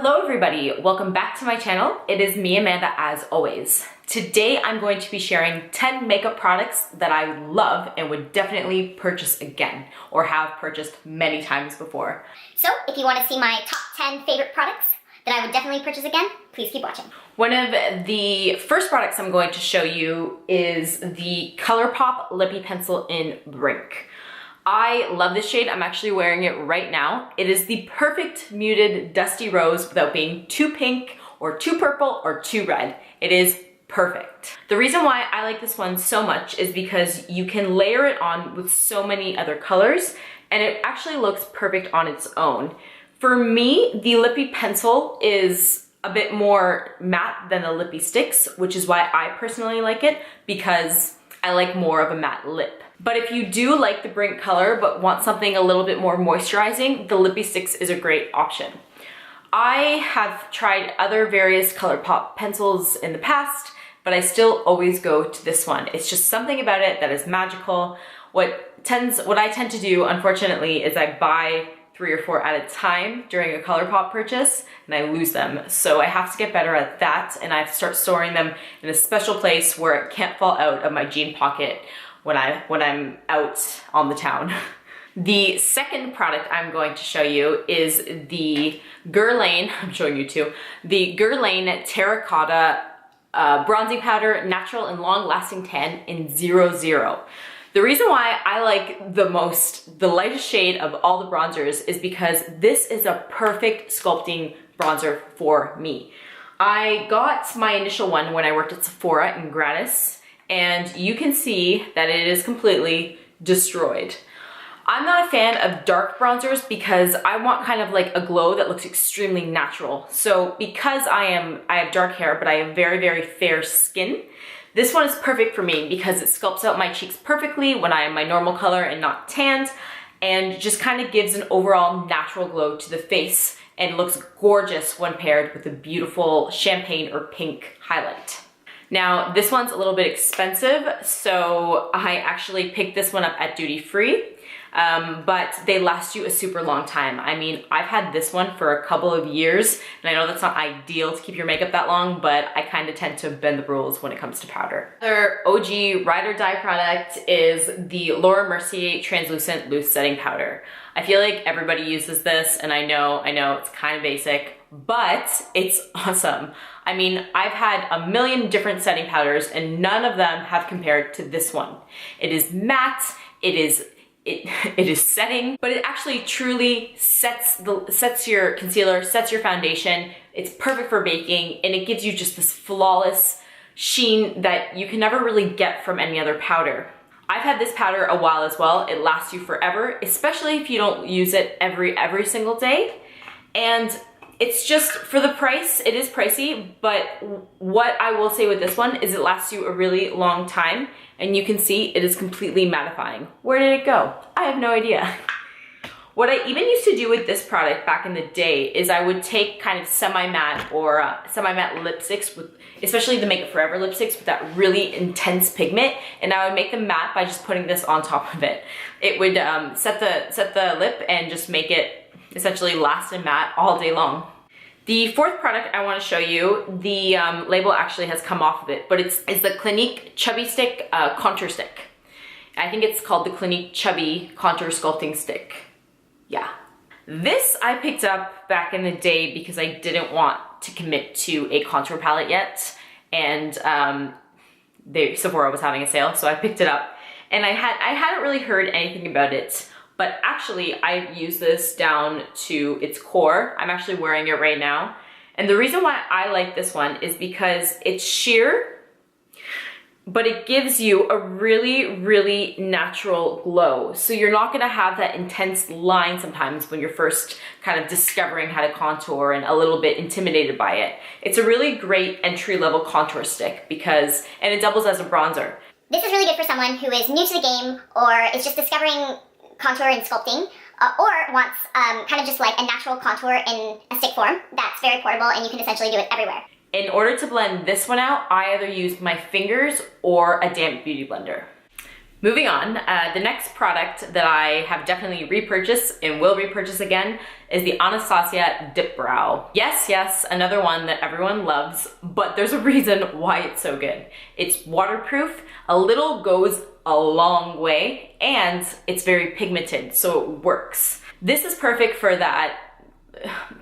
Hello everybody, welcome back to my channel. It is me, Amanda, as always. Today I'm going to be sharing 10 makeup products that I love and would definitely purchase again, or have purchased many times before. So if you want to see my top 10 favorite products that I would definitely purchase again, please keep watching. One of the first products I'm going to show you is the Colourpop Lippie Pencil in Brink. I love this shade. I'm actually wearing it right now. It is the perfect muted dusty rose without being too pink or too purple or too red. It is perfect. The reason why I like this one so much is because you can layer it on with so many other colors and it actually looks perfect on its own. For me, the Lippie pencil is a bit more matte than the Lippie Stix, which is why I personally like it, because I like more of a matte lip. But if you do like the Brink color but want something a little bit more moisturizing, the Lippie Stix is a great option. I have tried other various Colourpop pencils in the past, but I still always go to this one. It's just something about it that is magical. What I tend to do, unfortunately, is I buy 3 or 4 at a time during a Colourpop purchase and I lose them. So I have to get better at that and I have to start storing them in a special place where it can't fall out of my jean pocket when I'm out on the town. The second product I'm going to show you is the Guerlain, I'm showing you two, the Guerlain Terracotta bronzing powder, natural and long-lasting tan in 00. The reason why I like the lightest shade of all the bronzers is because this is a perfect sculpting bronzer for me. I got my initial one when I worked at Sephora in Gratis, and you can see that it is completely destroyed. I'm not a fan of dark bronzers because I want kind of like a glow that looks extremely natural. So because I have dark hair, but I have very, very fair skin, this one is perfect for me because it sculpts out my cheeks perfectly when I am my normal color and not tanned, and just kind of gives an overall natural glow to the face and looks gorgeous when paired with a beautiful champagne or pink highlight. Now, this one's a little bit expensive, so I actually picked this one up at duty free, but they last you a super long time. I mean, I've had this one for a couple of years, and I know that's not ideal to keep your makeup that long, but I kind of tend to bend the rules when it comes to powder. Another OG ride or die product is the Laura Mercier Translucent Loose Setting Powder. I feel like everybody uses this, and I know it's kind of basic, but it's awesome. I mean, I've had a million different setting powders and none of them have compared to this one. It is matte, it is setting, but it actually truly sets your concealer, sets your foundation. It's perfect for baking and it gives you just this flawless sheen that you can never really get from any other powder. I've had this powder a while as well. It lasts you forever, especially if you don't use it every single day. And it's just, for the price, it is pricey, but what I will say with this one is it lasts you a really long time, and you can see it is completely mattifying. Where did it go? I have no idea. What I even used to do with this product back in the day is I would take kind of semi-matte or semi-matte lipsticks, with, especially the Make It Forever lipsticks with that really intense pigment, and I would make them matte by just putting this on top of it. It would set the lip and just make it essentially last and matte all day long. The fourth product I want to show you, the label actually has come off of it, but it's the Clinique Chubby Stick Contour Stick. I think it's called the Clinique Chubby Contour Sculpting Stick. Yeah. This I picked up back in the day because I didn't want to commit to a contour palette yet, and Sephora was having a sale, so I picked it up. And I hadn't really heard anything about it, but actually I've used this down to its core. I'm actually wearing it right now. And the reason why I like this one is because it's sheer, but it gives you a really, really natural glow. So you're not gonna have that intense line sometimes when you're first kind of discovering how to contour and a little bit intimidated by it. It's a really great entry-level contour stick and it doubles as a bronzer. This is really good for someone who is new to the game or is just discovering contour and sculpting, or wants kind of just like a natural contour in a stick form that's very portable and you can essentially do it everywhere. In order to blend this one out, I either use my fingers or a damp beauty blender. Moving on, the next product that I have definitely repurchased and will repurchase again is the Anastasia Dip Brow. Yes, another one that everyone loves, but there's a reason why it's so good. It's waterproof, a little goes a long way, and it's very pigmented, so it works. This is perfect for that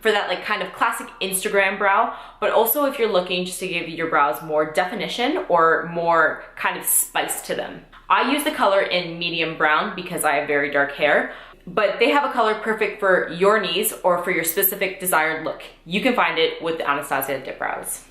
like kind of classic Instagram brow, but also if you're looking just to give your brows more definition or more kind of spice to them. I use the color in medium brown because I have very dark hair, but they have a color perfect for your needs or for your specific desired look. You can find it with the Anastasia Dip Brows.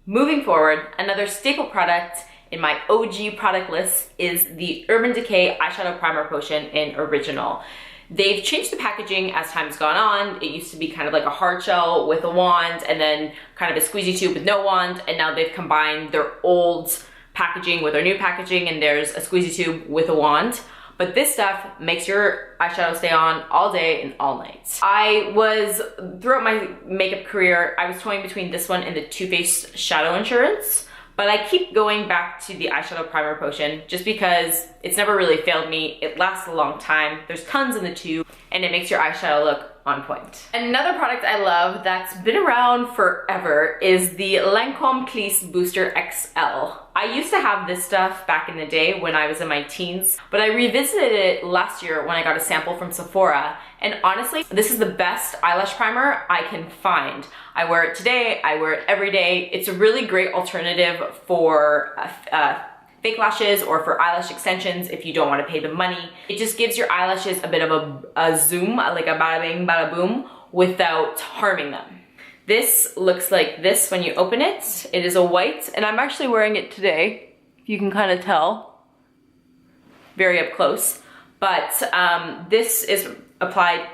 Moving forward, another staple product in my OG product list is the Urban Decay Eyeshadow Primer Potion in Original. They've changed the packaging as time's gone on. It used to be kind of like a hard shell with a wand and then kind of a squeezy tube with no wand, and now they've combined their old packaging with their new packaging, and there's a squeezy tube with a wand. But this stuff makes your eyeshadow stay on all day and all night. Throughout my makeup career, I was toying between this one and the Too Faced Shadow Insurance, but I keep going back to the Eyeshadow Primer Potion just because it's never really failed me. It lasts a long time, there's tons in the tube, and it makes your eyeshadow look on point. Another product I love that's been around forever is the Lancome Clis Booster XL. I used to have this stuff back in the day when I was in my teens, but I revisited it last year when I got a sample from Sephora, and honestly, this is the best eyelash primer I can find. I wear it today, I wear it every day. It's a really great alternative for fake lashes or for eyelash extensions if you don't want to pay the money. It just gives your eyelashes a bit of a zoom, like a bada bing, bada boom, without harming them. This looks like this when you open it. It is a white, and I'm actually wearing it today. You can kind of tell, very up close. But this is applied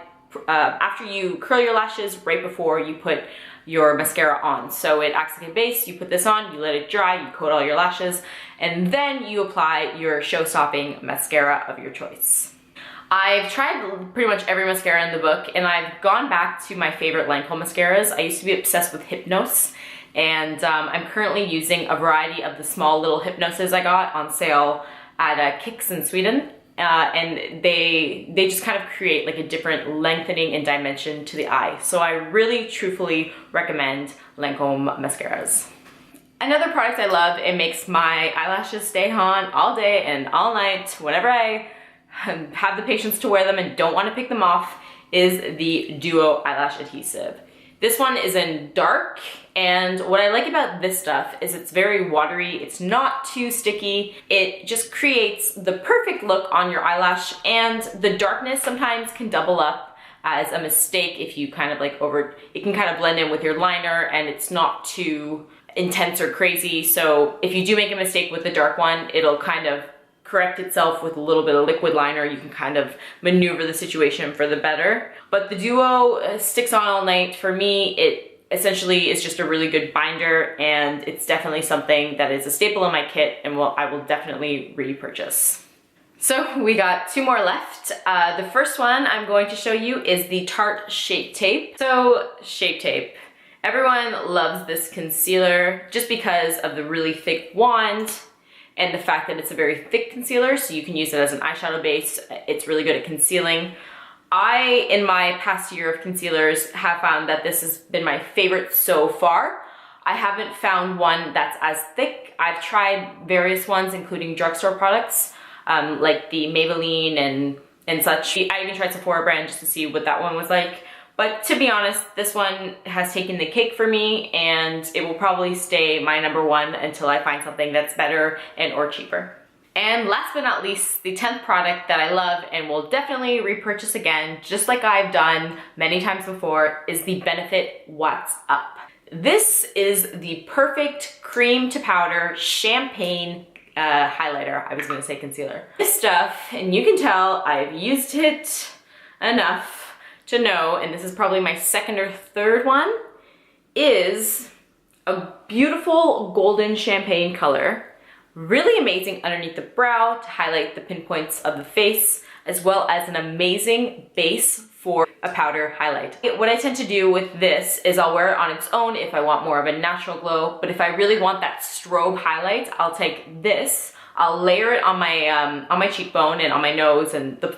after you curl your lashes, right before you put your mascara on. So it acts like a base, you put this on, you let it dry, you coat all your lashes, and then you apply your show-stopping mascara of your choice. I've tried pretty much every mascara in the book, and I've gone back to my favorite Lancome mascaras. I used to be obsessed with Hypnose, and I'm currently using a variety of the small little Hypnoses I got on sale at Kicks in Sweden. And they just kind of create like a different lengthening and dimension to the eye. So I really truthfully recommend Lancome mascaras. Another product I love, it makes my eyelashes stay on all day and all night whenever I have the patience to wear them and don't want to pick them off, is the Duo Eyelash Adhesive. This one is in dark, and what I like about this stuff is it's very watery, it's not too sticky, it just creates the perfect look on your eyelash, and the darkness sometimes can double up as a mistake if you kind of like it can kind of blend in with your liner and it's not too intense or crazy. So if you do make a mistake with the dark one, it'll kind of correct itself with a little bit of liquid liner. You can kind of maneuver the situation for the better. But the Duo sticks on all night. For me, it essentially is just a really good binder, and it's definitely something that is a staple in my kit and I will definitely repurchase. So we got two more left. The first one I'm going to show you is the Tarte Shape Tape. So Shape Tape. Everyone loves this concealer just because of the really thick wand and the fact that it's a very thick concealer, so you can use it as an eyeshadow base. It's really good at concealing. In my past year of concealers, have found that this has been my favorite so far. I haven't found one that's as thick. I've tried various ones, including drugstore products, like the Maybelline and such. I even tried Sephora brand just to see what that one was like. But to be honest, this one has taken the cake for me, and it will probably stay my number one until I find something that's better and or cheaper. And last but not least, the 10th product that I love and will definitely repurchase again, just like I've done many times before, is the Benefit What's Up. This is the perfect cream to powder champagne highlighter. I was gonna say concealer. This stuff, and you can tell I've used it enough to know, and this is probably my second or third one, is a beautiful golden champagne color. Really amazing underneath the brow to highlight the pinpoints of the face, as well as an amazing base for a powder highlight. What I tend to do with this is I'll wear it on its own if I want more of a natural glow, but if I really want that strobe highlight, I'll take this, I'll layer it on my cheekbone and on my nose and the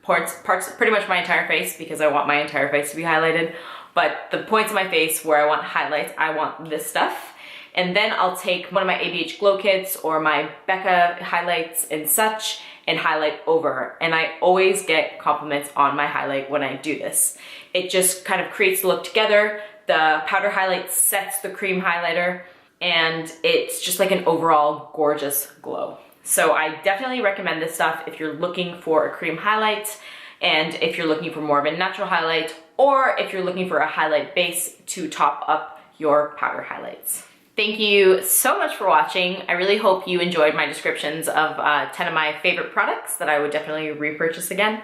parts, pretty much my entire face, because I want my entire face to be highlighted. But the points of my face where I want highlights, I want this stuff. And then I'll take one of my ABH Glow Kits or my Becca highlights and such and highlight over. And I always get compliments on my highlight when I do this. It just kind of creates the look together. The powder highlight sets the cream highlighter, and it's just like an overall gorgeous glow. So I definitely recommend this stuff if you're looking for a cream highlight, and if you're looking for more of a natural highlight, or if you're looking for a highlight base to top up your powder highlights. Thank you so much for watching. I really hope you enjoyed my descriptions of 10 of my favorite products that I would definitely repurchase again.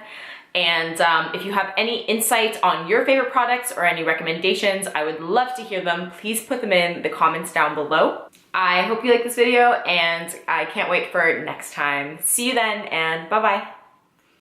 And if you have any insight on your favorite products or any recommendations, I would love to hear them. Please put them in the comments down below. I hope you like this video, and I can't wait for next time. See you then, and bye-bye.